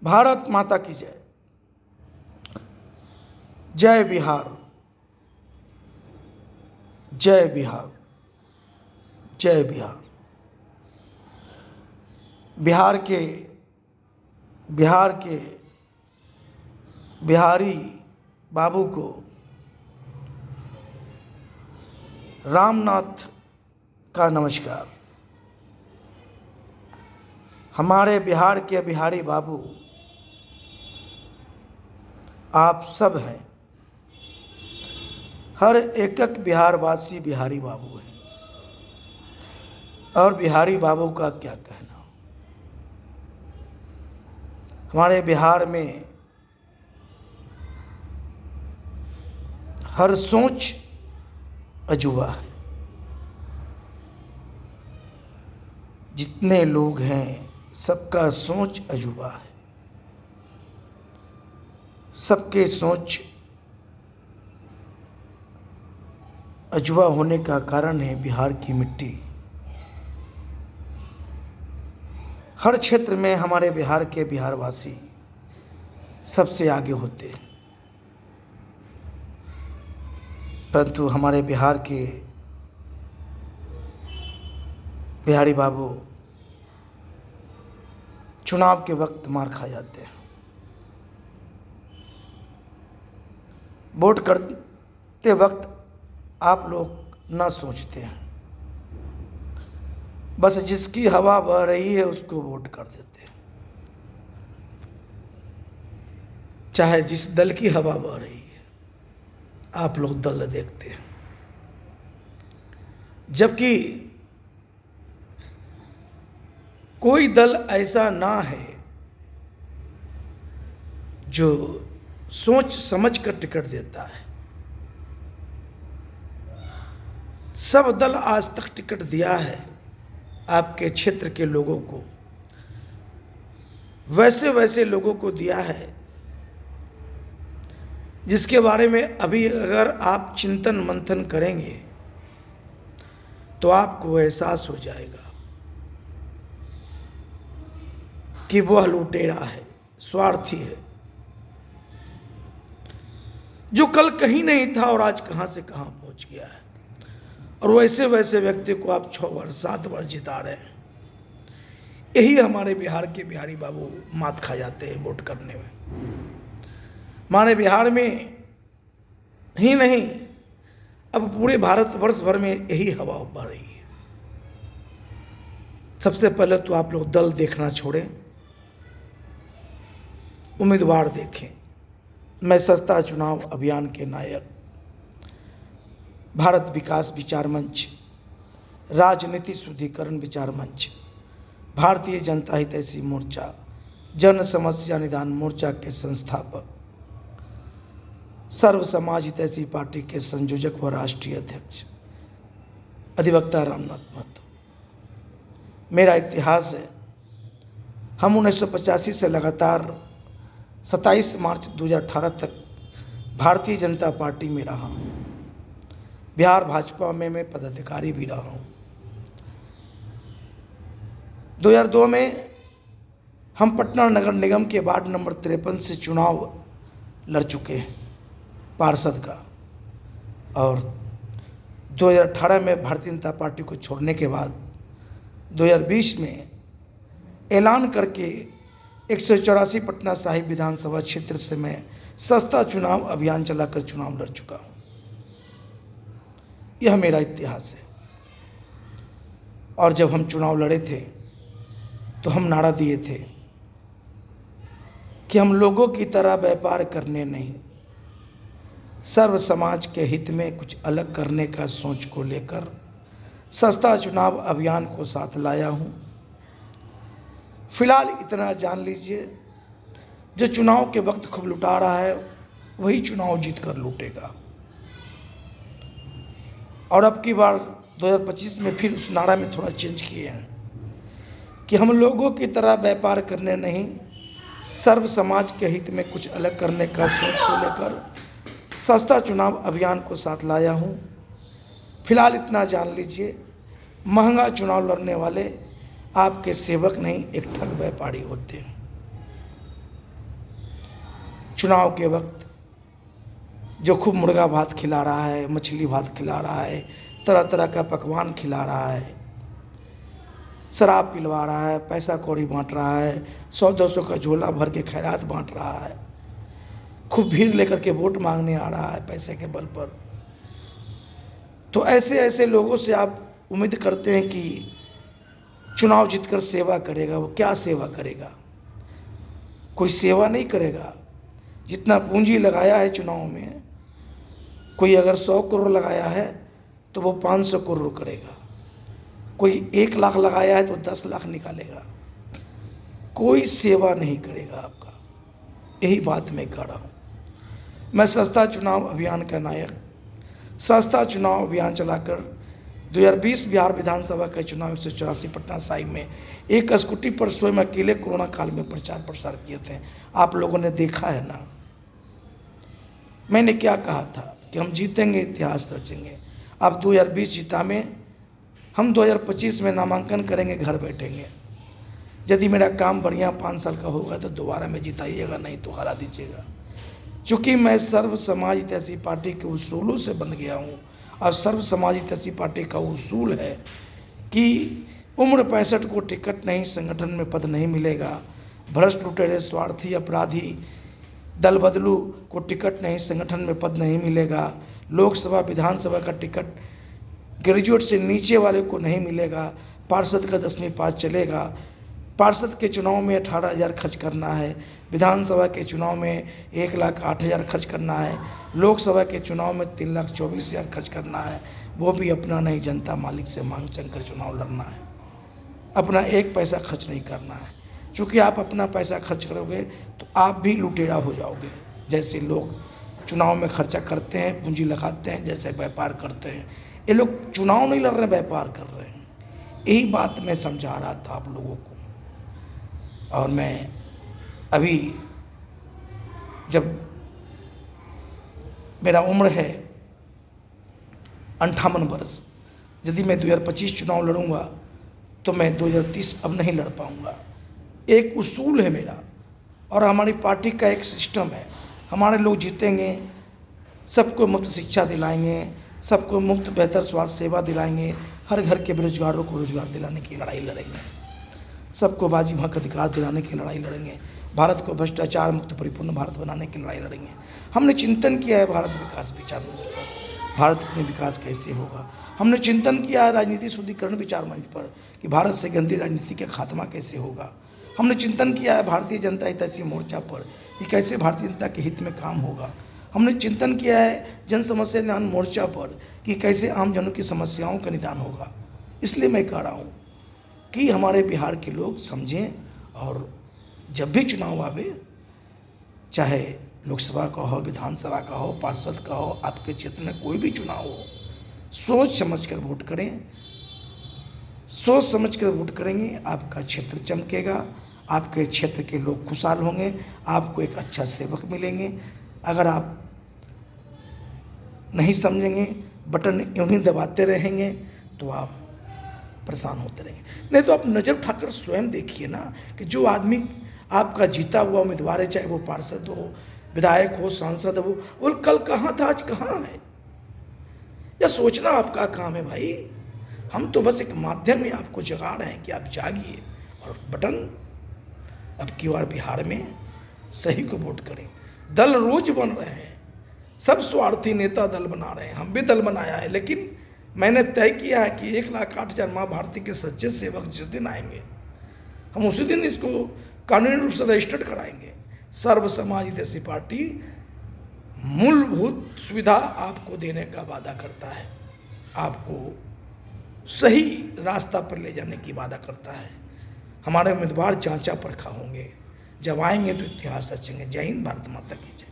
भारत माता की जय। जय बिहार, जय बिहार, जय बिहार। बिहार के बिहारी बाबू को रामनाथ का नमस्कार। हमारे बिहार के बिहारी बाबू आप सब हैं। हर एक बिहारवासी बिहारी बाबू है। और बिहारी बाबू का क्या कहना। हमारे बिहार में हर सोच अजूबा है। जितने लोग हैं सबका सोच अजूबा है। सबके सोच अजूबा होने का कारण है बिहार की मिट्टी। हर क्षेत्र में हमारे बिहार के बिहारवासी सबसे आगे होते हैं, परंतु हमारे बिहार के बिहारी बाबू चुनाव के वक्त मार खा जाते हैं। वोट करते वक्त आप लोग ना सोचते हैं, बस जिसकी हवा बह रही है उसको वोट कर देते हैं, चाहे जिस दल की हवा बह रही है आप लोग दल देखते हैं। जबकि कोई दल ऐसा ना है जो सोच समझ कर टिकट देता है। सब दल आज तक टिकट दिया है आपके क्षेत्र के लोगों को, वैसे वैसे लोगों को दिया है जिसके बारे में अभी अगर आप चिंतन मंथन करेंगे तो आपको एहसास हो जाएगा कि वह लुटेरा है, स्वार्थी है, जो कल कहीं नहीं था और आज कहां से कहां पहुंच गया है। और वैसे वैसे व्यक्ति को आप 6 बार 7 बार जिता रहे हैं। यही हमारे बिहार के बिहारी बाबू मात खा जाते हैं वोट करने में। हमारे बिहार में ही नहीं, अब पूरे भारतवर्ष भर में यही हवा बह रही है। सबसे पहले तो आप लोग दल देखना छोड़ें, उम्मीदवार देखें। मैं सस्ता चुनाव अभियान के नायक, भारत विकास विचार मंच, राजनीति शुद्धिकरण विचार मंच, भारतीय जनता हितैषी मोर्चा, जन समस्या निदान मोर्चा के संस्थापक, सर्व समाज हितैषी पार्टी के संयोजक व राष्ट्रीय अध्यक्ष अधिवक्ता रामनाथ महतो। मेरा इतिहास है, हम 1985 से लगातार 27 मार्च 2018 तक भारतीय जनता पार्टी में रहा हूँ। बिहार भाजपा में मैं पदाधिकारी भी रहा हूँ। 2002 में हम पटना नगर निगम के वार्ड नंबर 53 से चुनाव लड़ चुके हैं पार्षद का। और 2018 में भारतीय जनता पार्टी को छोड़ने के बाद 2020 में ऐलान करके 184 पटना साहिब विधानसभा क्षेत्र से मैं सस्ता चुनाव अभियान चलाकर चुनाव लड़ चुका हूँ। यह मेरा इतिहास है। और जब हम चुनाव लड़े थे तो हम नारा दिए थे कि हम लोगों की तरह व्यापार करने नहीं, सर्व समाज के हित में कुछ अलग करने का सोच को लेकर सस्ता चुनाव अभियान को साथ लाया हूँ। फिलहाल इतना जान लीजिए, जो चुनाव के वक्त खूब लुटा रहा है वही चुनाव जीत कर लूटेगा। और अब की बार 2025 में फिर उस नारा में थोड़ा चेंज किए हैं कि हम लोगों की तरह व्यापार करने नहीं, सर्व समाज के हित में कुछ अलग करने का सोच को लेकर सस्ता चुनाव अभियान को साथ लाया हूँ। फिलहाल इतना जान लीजिए, महंगा चुनाव लड़ने वाले आपके सेवक नहीं, एक ठग व्यापारी होते हैं। चुनाव के वक्त जो खूब मुर्गा भात खिला रहा है, मछली भात खिला रहा है, तरह तरह का पकवान खिला रहा है, शराब पिलवा रहा है, पैसा कौड़ी बांट रहा है, 100-200 का झोला भर के खैरात बांट रहा है, खूब भीड़ लेकर के वोट मांगने आ रहा है पैसे के बल पर। तो ऐसे ऐसे लोगों से आप उम्मीद करते हैं कि चुनाव जीतकर सेवा करेगा। वो क्या सेवा करेगा? कोई सेवा नहीं करेगा। जितना पूंजी लगाया है चुनाव में, कोई अगर 100 करोड़ लगाया है तो वो 500 करोड़ करेगा, कोई 1 लाख लगाया है तो 10 लाख निकालेगा। कोई सेवा नहीं करेगा आपका। यही बात मैं कह रहा हूँ। मैं सस्ता चुनाव अभियान का नायक, सस्ता चुनाव अभियान चलाकर 2020 बिहार विधानसभा के चुनाव 184 पटना साहिब में एक स्कूटी पर स्वयं अकेले कोरोना काल में प्रचार प्रसार किए थे। आप लोगों ने देखा है ना। मैंने क्या कहा था कि हम जीतेंगे, इतिहास रचेंगे। अब 2020 जीता में, हम 2025 में नामांकन करेंगे, घर बैठेंगे। यदि मेरा काम बढ़िया 5 साल का होगा तो दोबारा में जिताइएगा, नहीं तो हरा दीजिएगा। चूँकि मैं सर्व समाज हितैषी पार्टी के उसूलों से बन गया हूँ, और सर्व समाज हितैषी पार्टी का उसूल है कि उम्र 65 को टिकट नहीं, संगठन में पद नहीं मिलेगा। भ्रष्ट, लुटेरे, स्वार्थी, अपराधी, दल बदलू को टिकट नहीं, संगठन में पद नहीं मिलेगा। लोकसभा विधानसभा का टिकट ग्रेजुएट से नीचे वाले को नहीं मिलेगा। पार्षद का 10वीं पास चलेगा। पार्षद के चुनाव में 18,000 खर्च करना है, विधानसभा के चुनाव में 1,08,000 खर्च करना है, लोकसभा के चुनाव में 3,24,000 खर्च करना है। वो भी अपना नहीं, जनता मालिक से मांग चंग कर चुनाव लड़ना है। अपना 1 पैसा खर्च नहीं करना है। चूँकि आप अपना पैसा खर्च करोगे तो आप भी लुटेरा हो जाओगे। जैसे लोग चुनाव में खर्चा करते हैं, पूंजी लगाते हैं, जैसे व्यापार करते हैं, ये लोग चुनाव नहीं लड़ रहे, व्यापार कर रहे हैं। यही बात मैं समझा रहा था आप लोगों को। और मैं अभी, जब मेरा उम्र है 58 वर्ष, यदि मैं 2025 चुनाव लड़ूंगा तो मैं 2030 अब नहीं लड़ पाऊंगा। एक उसूल है मेरा और हमारी पार्टी का एक सिस्टम है। हमारे लोग जीतेंगे, सबको मुफ्त शिक्षा दिलाएंगे, सबको मुफ्त बेहतर स्वास्थ्य सेवा दिलाएंगे, हर घर के बेरोजगारों को रोजगार दिलाने की लड़ाई लड़ेंगे, सबको बाजी हक अधिकार दिलाने की लड़ाई लड़ेंगे, भारत को भ्रष्टाचार मुक्त परिपूर्ण भारत बनाने की लड़ाई लड़ेंगे। हमने चिंतन किया है भारत विकास विचार मंच पर, भारत में विकास कैसे होगा। हमने चिंतन किया है राजनीति शुद्धिकरण विचार मंच पर कि भारत से गंदी राजनीति का खात्मा कैसे होगा। हमने चिंतन किया है भारतीय जनता हितैषी मोर्चा पर कि कैसे भारतीय जनता के हित में काम होगा। हमने चिंतन किया है जन समस्या निदान मोर्चा पर कि कैसे आम जनों की समस्याओं का निदान होगा। इसलिए मैं कह रहा हूँ कि हमारे बिहार के लोग समझें, और जब भी चुनाव आवे, चाहे लोकसभा का हो, विधानसभा का हो, पार्षद का हो, आपके क्षेत्र में कोई भी चुनाव हो, सोच समझ कर वोट करें। सोच समझ कर वोट करेंगे, आपका क्षेत्र चमकेगा, आपके क्षेत्र के लोग खुशहाल होंगे, आपको एक अच्छा सेवक मिलेंगे। अगर आप नहीं समझेंगे, बटन यूं ही दबाते रहेंगे, तो आप परेशान होते रहेंगे। नहीं तो आप नज़र उठाकर स्वयं देखिए ना कि जो आदमी आपका जीता हुआ उम्मीदवार है, चाहे वो पार्षद हो, विधायक हो, सांसद हो, वो कल कहाँ था, आज कहाँ है। यह सोचना आपका काम है भाई। हम तो बस एक माध्यम में आपको जगा रहे हैं कि आप जागिए और बटन अब की बार बिहार में सही को वोट करें। दल रोज बन रहे हैं, सब स्वार्थी नेता दल बना रहे हैं, हम भी दल बनाया है, लेकिन मैंने तय किया है कि 1,08,000 माँ भारती के सच्चे सेवक जिस दिन आएंगे, हम उसी दिन इसको कानूनी रूप से रजिस्टर्ड कराएंगे। सर्व समाज हितैषी पार्टी मूलभूत सुविधा आपको देने का वादा करता है, आपको सही रास्ता पर ले जाने की वादा करता है। हमारे उम्मीदवार जांचा परखा होंगे, जब आएंगे तो इतिहास रचेंगे। जय हिंद, भारत माता की जय।